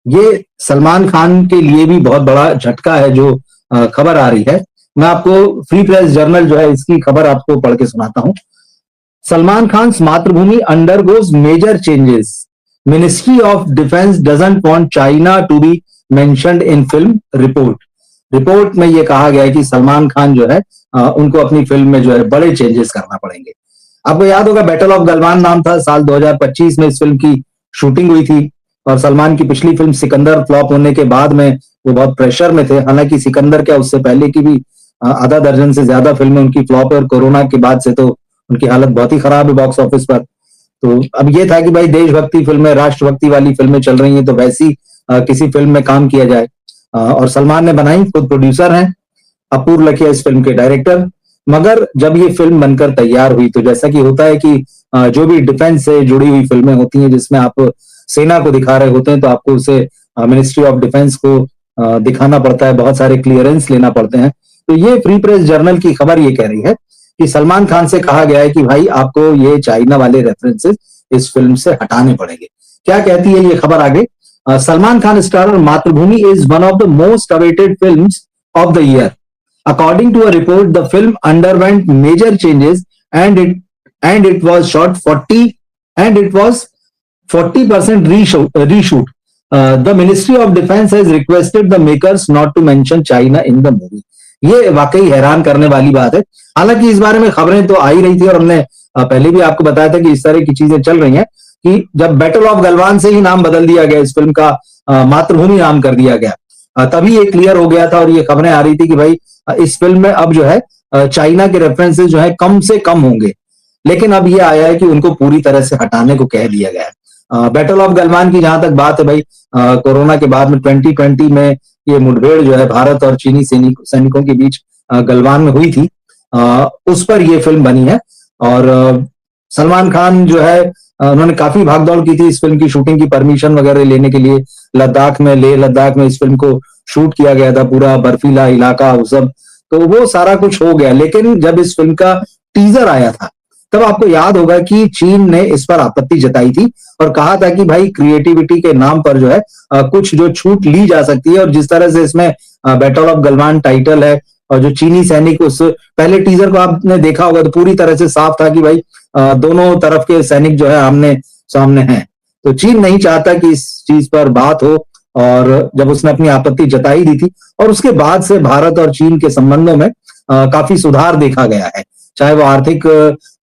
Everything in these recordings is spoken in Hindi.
ये सलमान खान के लिए भी बहुत बड़ा झटका है जो खबर आ रही है। मैं आपको फ्री प्रेस जर्नल जो है इसकी खबर आपको पढ़ के सुनाता हूं। Salman Khan's Matrubhumi undergoes major changes, ministry of defence doesn't want China to be mentioned in film, report. Report में यह कहा गया है कि सलमान खान जो है उनको अपनी फिल्म में जो है बड़े चेंजेस करना पड़ेंगे। आपको याद होगा बैटल ऑफ गलवान नाम था, साल 2025 में इस फिल्म की शूटिंग हुई थी और सलमान की पिछली फिल्म सिकंदर फ्लॉप होने के बाद में वो बहुत प्रेशर में थे। हालांकि सिकंदर क्या, उससे पहले की भी आधा दर्जन से ज्यादा फिल्में उनकी फ्लॉप है और कोरोना के बाद से तो उनकी हालत बहुत ही खराब है बॉक्स ऑफिस पर। तो अब ये था कि भाई देशभक्ति फिल्में, राष्ट्रभक्ति वाली फिल्में चल रही हैं तो वैसी किसी फिल्म में काम किया जाए। और सलमान ने बनाई, खुद प्रोड्यूसर हैं, अपूर्व लखिया इस फिल्म के डायरेक्टर। मगर जब ये फिल्म बनकर तैयार हुई तो जैसा कि होता है कि जो भी डिफेंस से जुड़ी हुई फिल्में होती हैं जिसमें आप सेना को दिखा रहे होते हैं तो आपको उसे मिनिस्ट्री ऑफ डिफेंस को दिखाना पड़ता है, बहुत सारे क्लियरेंस लेना पड़ते हैं। तो ये फ्री प्रेस जर्नल की खबर ये कह रही है कि सलमान खान से कहा गया है कि भाई आपको ये चाइना वाले रेफरेंसेस इस फिल्म से हटाने पड़ेंगे। क्या कहती है ये खबर आगे? सलमान खान स्टारर मातृभूमि is one of the most awaited films of the year. According to a report, the film underwent major changes and it was shot 40% reshoot. The Ministry of Defense has requested the makers not to mention China in the movie. ये वाकई हैरान करने वाली बात है। हालांकि इस बारे में खबरें तो आ ही रही थी और हमने पहले भी आपको बताया था कि इस तरह की चीजें चल रही हैं कि जब बैटल ऑफ गलवान से ही नाम बदल दिया गया, इस फिल्म का मातृभूमि नाम कर दिया गया, तभी ये क्लियर हो गया था और ये खबरें आ रही थी कि भाई इस फिल्म में अब जो है चाइना के रेफरेंसेस जो है कम से कम होंगे। लेकिन अब ये आया है कि उनको पूरी तरह से हटाने को कह दिया गया है। बैटल ऑफ गलवान की जहां तक बात है भाई, कोरोना के बाद में 2020 में ये मुठभेड़ जो है भारत और चीनी सैनिकों के बीच गलवान में हुई थी, उस पर ये फिल्म बनी है। और सलमान खान जो है उन्होंने काफी भागदौड़ की थी इस फिल्म की शूटिंग की परमिशन वगैरह लेने के लिए। लेह लद्दाख में इस फिल्म को शूट किया गया था, पूरा बर्फीला इलाका वो सब, तो वो सारा कुछ हो गया। लेकिन जब इस फिल्म का टीजर आया था तब आपको याद होगा कि चीन ने इस पर आपत्ति जताई थी और कहा था कि भाई क्रिएटिविटी के नाम पर जो है कुछ जो छूट ली जा सकती है। और जिस तरह से इसमें बैटल ऑफ गलवान टाइटल है और जो चीनी सैनिक, उस पहले टीजर को आपने देखा होगा तो पूरी तरह से साफ था कि भाई दोनों तरफ के सैनिक जो है आमने सामने हैं। तो चीन नहीं चाहता कि इस चीज पर बात हो और जब उसने अपनी आपत्ति जताई दी थी और उसके बाद से भारत और चीन के संबंधों में काफी सुधार देखा गया है। चाहे वो आर्थिक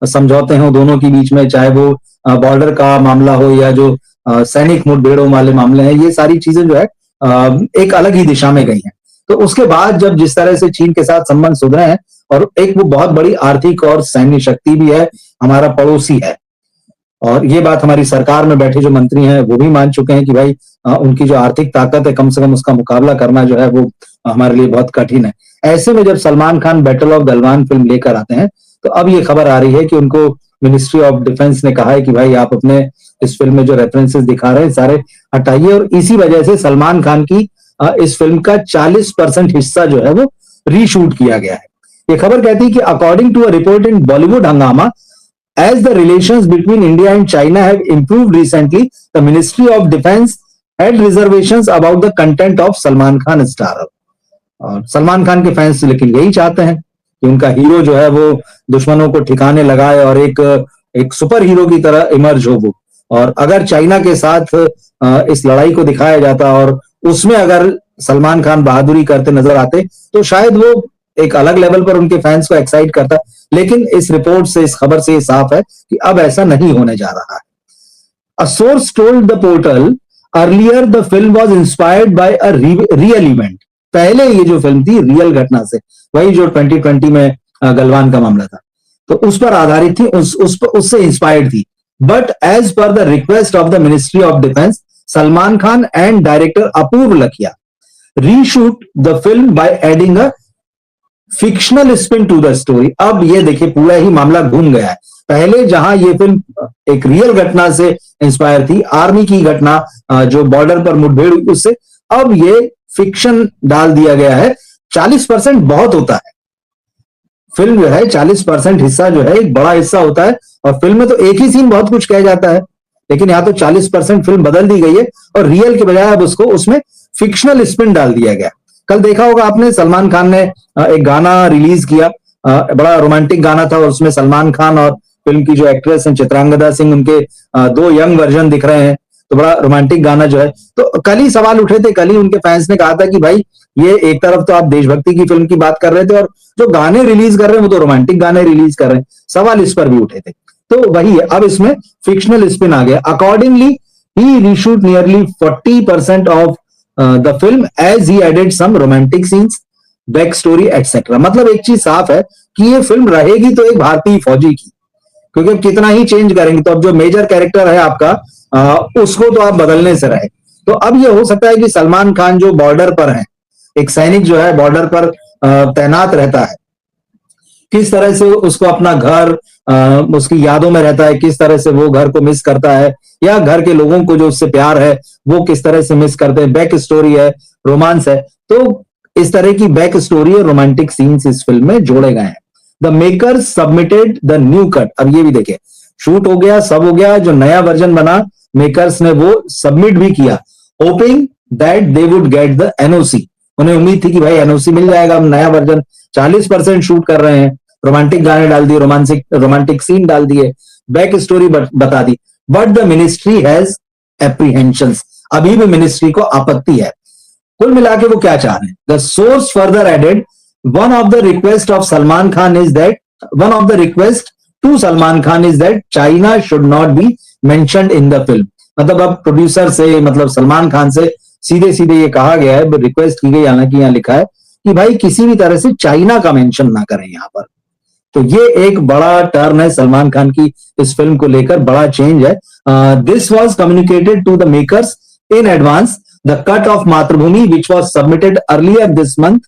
समझौते हों दोनों के बीच में, चाहे वो बॉर्डर का मामला हो या जो सैनिक मुठभेड़ों वाले मामले हैं, ये सारी चीजें जो है एक अलग ही दिशा में गई हैं। तो उसके बाद जब जिस तरह से चीन के साथ संबंध सुधरे हैं और एक वो बहुत बड़ी आर्थिक और सैन्य शक्ति भी है, हमारा पड़ोसी है, और ये बात हमारी सरकार में बैठे जो मंत्री हैं वो भी मान चुके हैं कि भाई उनकी जो आर्थिक ताकत है कम से कम उसका मुकाबला करना जो है वो हमारे लिए बहुत कठिन है। ऐसे में जब Salman Khan battle of Galwan film लेकर आते हैं तो अब ये खबर आ रही है कि उनको मिनिस्ट्री ऑफ डिफेंस ने कहा है कि भाई आप अपने इस फिल्म में जो रेफरेंसेस दिखा रहे हैं सारे हटाइए। और इसी वजह से सलमान खान की इस फिल्म का 40% हिस्सा जो है वो रीशूट किया गया है। ये खबर कहती है कि according to a report in Bollywood Hungama, as the relations between India and China have improved recently, the Ministry of Defense had reservations about the content of Salman Khan starrer. और सलमान खान के फैंस लेकिन यही चाहते हैं कि उनका हीरो जो है वो दुश्मनों को ठिकाने लगाए और एक सुपर हीरो की तरह इमर्ज हो वो। और अगर चाइना के साथ इस लड़ाई को दिखाया जाता और उसमें अगर सलमान खान बहादुरी करते नजर आते तो शायद वो एक अलग लेवल पर उनके फैंस को एक्साइट करता। लेकिन इस रिपोर्ट से, इस खबर से साफ है कि अब ऐसा नहीं होने जा रहा है। A source told the portal earlier the film was inspired by a real event. पहले ये जो फिल्म थी रियल घटना से, वही जो 2020 में गलवान का मामला था, तो उस पर आधारित थी, उससे इंस्पायर्ड थी। But as per the request of the ministry of defence, Salman Khan and director Apoorva Lakhia reshoot the film by adding a fictional spin to the story. अब ये देखिए पूरा ही मामला घूम गया है। पहले जहां ये फिल्म एक रियल घटना से इंस्पायर थी, आर्मी की घटना जो बॉर्डर पर मुठभेड़ हुई उससे, अब ये फिक्शन डाल दिया गया है। 40% बहुत होता है। फिल्म जो है 40% हिस्सा जो है एक बड़ा हिस्सा होता है और फिल्म में तो एक ही सीन बहुत कुछ कह जाता है। लेकिन यहाँ तो 40% फिल्म बदल दी गई है और रियल के बजाय अब उसको उसमें फिक्शनल स्पिन डाल दिया गया। कल देखा होगा आपने, सलमान खान ने एक गाना रिलीज किया, बड़ा रोमांटिक गाना था और उसमें सलमान खान और फिल्म की जो एक्ट्रेस हैं चित्रांगदा सिंह, उनके दो यंग वर्जन दिख रहे हैं, तो बड़ा रोमांटिक गाना जो है। तो कल ही सवाल उठे थे, कल ही उनके फैंस ने कहा था कि भाई ये एक तरफ तो आप देशभक्ति की फिल्म की बात कर रहे थे और जो गाने रिलीज कर रहे हैं वो तो रोमांटिक गाने रिलीज कर रहे हैं, सवाल इस पर भी उठे थे। तो वही है, अब इसमें फिक्शनल स्पिन आ गया। अकॉर्डिंगली ही reshoot nearly 40% of the film as he added some romantic scenes, back story etcetera. मतलब एक चीज साफ है कि ये फिल्म रहेगी तो एक भारतीय फौजी की, क्योंकि अब कितना ही चेंज करेंगे तो अब जो मेजर कैरेक्टर है आपका उसको तो आप बदलने से रहे। तो अब ये हो सकता है कि सलमान खान जो बॉर्डर पर है, एक सैनिक जो है बॉर्डर पर तैनात रहता है, किस तरह से उसको अपना घर उसकी यादों में रहता है, किस तरह से वो घर को मिस करता है, या घर के लोगों को जो उससे प्यार है वो किस तरह से मिस करते हैं, बैक स्टोरी है, रोमांस है। तो इस तरह की बैक स्टोरी और रोमांटिक सीन्स इस फिल्म में जोड़े गए हैं। The makers submitted the new cut. अब ये भी देखें, शूट हो गया, सब हो गया, जो नया वर्जन बना मेकर्स ने वो सबमिट भी किया, hoping that they would get the NOC. उन्हें उम्मीद थी कि भाई एनओसी मिल जाएगा, हम नया वर्जन 40% शूट कर रहे हैं, रोमांटिक गाने डाल दिए, रोमांटिक सीन डाल दिए, बैक स्टोरी बता दी। But the ministry has apprehensions. अभी भी मिनिस्ट्री को आपत्ति है। कुल मिला के वो क्या चाह रहे हैं? The source further added, one of the request of Salman Khan is that, one of the request to Salman Khan is that China should not be mentioned in the film. मतलब अब प्रोड्यूसर से, मतलब सलमान खान से सीधे सीधे ये कहा गया है, रिक्वेस्ट की गई, हालांकि यहाँ लिखा है कि भाई किसी भी तरह से चाइना का मेंशन ना करें यहाँ पर। तो ये एक बड़ा टर्न है सलमान खान की इस फिल्म को लेकर, बड़ा चेंज है। This was communicated to the makers in advance. The cut of Maatrubhumi which was submitted earlier this month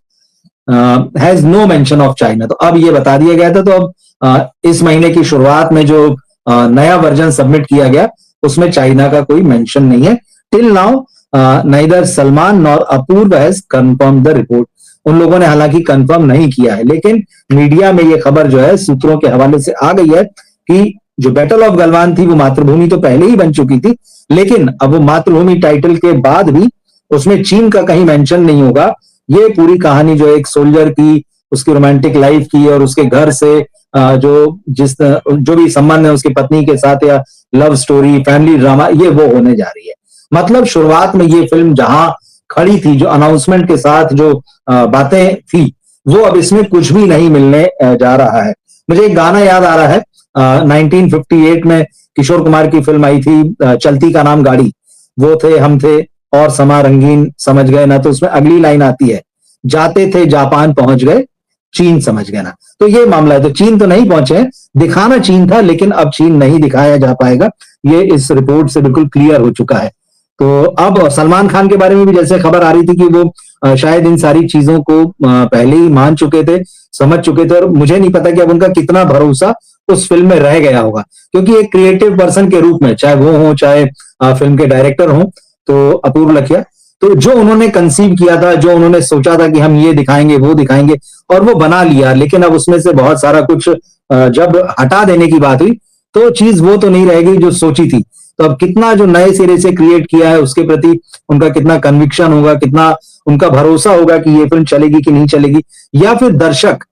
has no mention of China. तो अब ये बता दिया गया था, तो अब इस महीने की शुरुआत में जो नया वर्जन सबमिट किया गया उसमें चाइना का कोई मेंशन नहीं है। Till now neither Salman nor Apoorva has confirm the report. उन लोगों ने हालांकि कंफर्म नहीं किया है, लेकिन मीडिया में ये खबर जो है सूत्रों के हवाले से आ गई है कि जो बैटल ऑफ गलवान थी वो मातृभूमि तो पहले ही बन चुकी थी, लेकिन अब वो मातृभूमि टाइटल के बाद भी उसमें चीन का कहीं मेंशन नहीं होगा। ये पूरी कहानी जो एक सोल्जर की, उसकी रोमांटिक लाइफ की और उसके घर से जो भी संबंध है उसकी पत्नी के साथ, या लव स्टोरी, फैमिली ड्रामा, ये वो होने जा रही है। मतलब शुरुआत में ये फिल्म जहां खड़ी थी, जो अनाउंसमेंट के साथ जो बातें थी, वो अब इसमें कुछ भी नहीं मिलने जा रहा है। मुझे एक गाना याद आ रहा है, 1958 में किशोर कुमार की फिल्म आई थी चलती का नाम गाड़ी, वो थे हम थे और समा रंगीन समझ गए ना। तो उसमें अगली लाइन आती है, जाते थे जापान पहुंच गए चीन समझ गए ना। तो ये मामला है। तो चीन तो नहीं पहुंचे, दिखाना चीन था, लेकिन अब चीन नहीं दिखाया जा पाएगा, ये इस रिपोर्ट से बिल्कुल क्लियर हो चुका है। तो अब सलमान खान के बारे में भी जैसे खबर आ रही थी कि वो शायद इन सारी चीजों को पहले ही मान चुके थे, समझ चुके थे, और मुझे नहीं पता कि अब उनका कितना भरोसा उस फिल्म में रह गया होगा, क्योंकि एक क्रिएटिव पर्सन के रूप में, चाहे वो हो चाहे फिल्म के डायरेक्टर हो, तो अपूर्व लखिया, तो जो उन्होंने कंसीव किया था, जो उन्होंने सोचा था कि हम ये दिखाएंगे वो दिखाएंगे, और वो बना लिया, लेकिन अब उसमें से बहुत सारा कुछ जब हटा देने की बात हुई तो चीज वो तो नहीं रहेगी जो सोची थी। तो अब कितना जो नए सिरे से क्रिएट किया है उसके प्रति उनका कितना कन्विक्शन होगा, कितना उनका भरोसा होगा कि ये फिल्म चलेगी कि नहीं चलेगी, या फिर दर्शक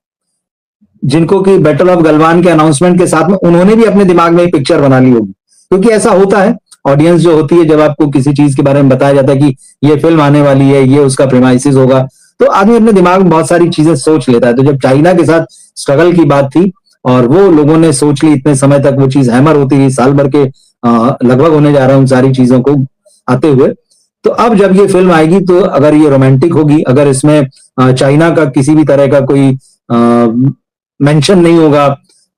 जिनको कि बैटल ऑफ गलवान के अनाउंसमेंट के साथ में उन्होंने भी अपने दिमाग में एक पिक्चर बना ली होगी। क्योंकि ऐसा होता है, ऑडियंस जो होती है, जब आपको किसी चीज के बारे में बताया जाता है कि ये फिल्म आने वाली है, ये उसका प्रीमाइसिस होगा, तो आदमी अपने दिमाग में बहुत सारी चीजें सोच लेता है। तो जब चाइना के साथ स्ट्रगल की बात थी और वो लोगों ने सोच ली, इतने समय तक वो चीज हैमर होती रही, साल भर के लगभग होने जा रहा है उन सारी चीजों को आते हुए, तो अब जब ये फिल्म आएगी तो अगर ये रोमांटिक होगी, अगर इसमें चाइना का किसी भी तरह का कोई मेंशन नहीं होगा,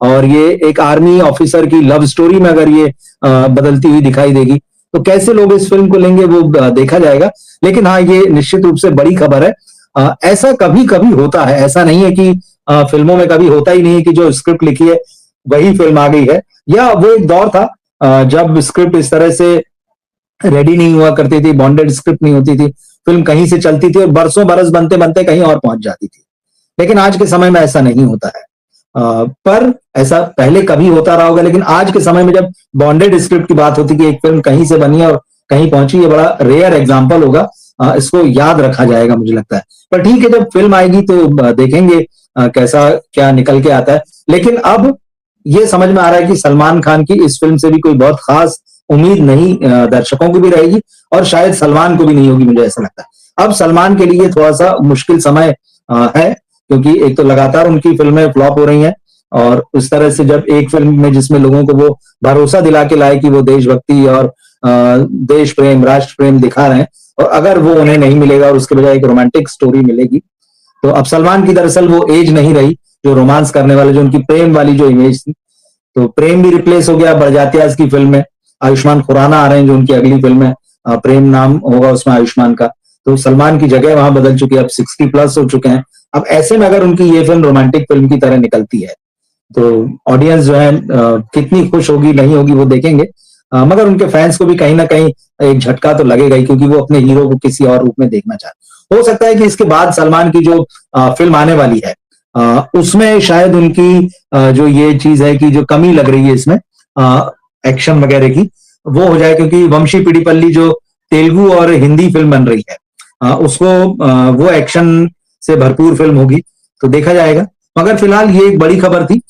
और ये एक आर्मी ऑफिसर की लव स्टोरी में अगर ये बदलती हुई दिखाई देगी, तो कैसे लोग इस फिल्म को लेंगे वो देखा जाएगा। लेकिन हाँ, ये निश्चित रूप से बड़ी खबर है। ऐसा कभी कभी होता है, ऐसा नहीं है कि फिल्मों में कभी होता ही नहीं है कि जो स्क्रिप्ट लिखी है वही फिल्म आ गई है। या वो एक दौर था जब स्क्रिप्ट इस तरह से रेडी नहीं हुआ करती थी, बॉन्डेड स्क्रिप्ट नहीं होती थी, फिल्म कहीं से चलती थी और बरसों बरस बनते बनते कहीं और पहुंच जाती थी। लेकिन आज के समय में ऐसा नहीं होता है। पर ऐसा पहले कभी होता रहा होगा, लेकिन आज के समय में जब बॉन्डेड स्क्रिप्ट की बात होती कि एक फिल्म कहीं से बनी है और कहीं पहुंची, ये बड़ा रेयर एग्जाम्पल होगा। इसको याद रखा जाएगा मुझे लगता है। पर ठीक है, जब फिल्म आएगी तो देखेंगे कैसा क्या निकल के आता है। लेकिन अब ये समझ में आ रहा है कि सलमान खान की इस फिल्म से भी कोई बहुत खास उम्मीद नहीं दर्शकों को भी रहेगी, और शायद सलमान को भी नहीं होगी, मुझे ऐसा लगता है। अब सलमान के लिए थोड़ा सा मुश्किल समय है, क्योंकि एक तो लगातार उनकी फिल्में फ्लॉप हो रही हैं, और उस तरह से जब एक फिल्म में जिसमें लोगों को वो भरोसा दिला के लाए कि वो देशभक्ति और देश प्रेम, राष्ट्र प्रेम दिखा रहे हैं, और अगर वो उन्हें नहीं मिलेगा और उसके बजाय एक रोमांटिक स्टोरी मिलेगी, तो अब सलमान की दरअसल वो एज नहीं रही जो रोमांस करने वाले, जो उनकी प्रेम वाली जो इमेज थी, तो प्रेम भी रिप्लेस हो गया बरजातियाज की फिल्म में। आयुष्मान खुराना आ रहे हैं जो उनकी अगली फिल्म है, प्रेम नाम होगा उसमें आयुष्मान का। तो सलमान की जगह वहां बदल चुकी है, अब 60+ हो चुके हैं। अब ऐसे में अगर उनकी ये फिल्म रोमांटिक फिल्म की तरह निकलती है, तो ऑडियंस जो है कितनी खुश होगी नहीं होगी वो देखेंगे। मगर उनके फैंस को भी कहीं ना कहीं एक झटका तो लगेगा ही, क्योंकि वो अपने हीरो को किसी और रूप में देखना चाहते। हो सकता है कि इसके बाद सलमान की जो फिल्म आने वाली है, उसमें शायद उनकी जो ये चीज है कि जो कमी लग रही है इसमें एक्शन वगैरह की, वो हो जाए, क्योंकि वंशी पिडीपल्ली जो तेलुगु और हिंदी फिल्म बन रही है, उसको वो एक्शन से भरपूर फिल्म होगी, तो देखा जाएगा। मगर फिलहाल ये एक बड़ी खबर थी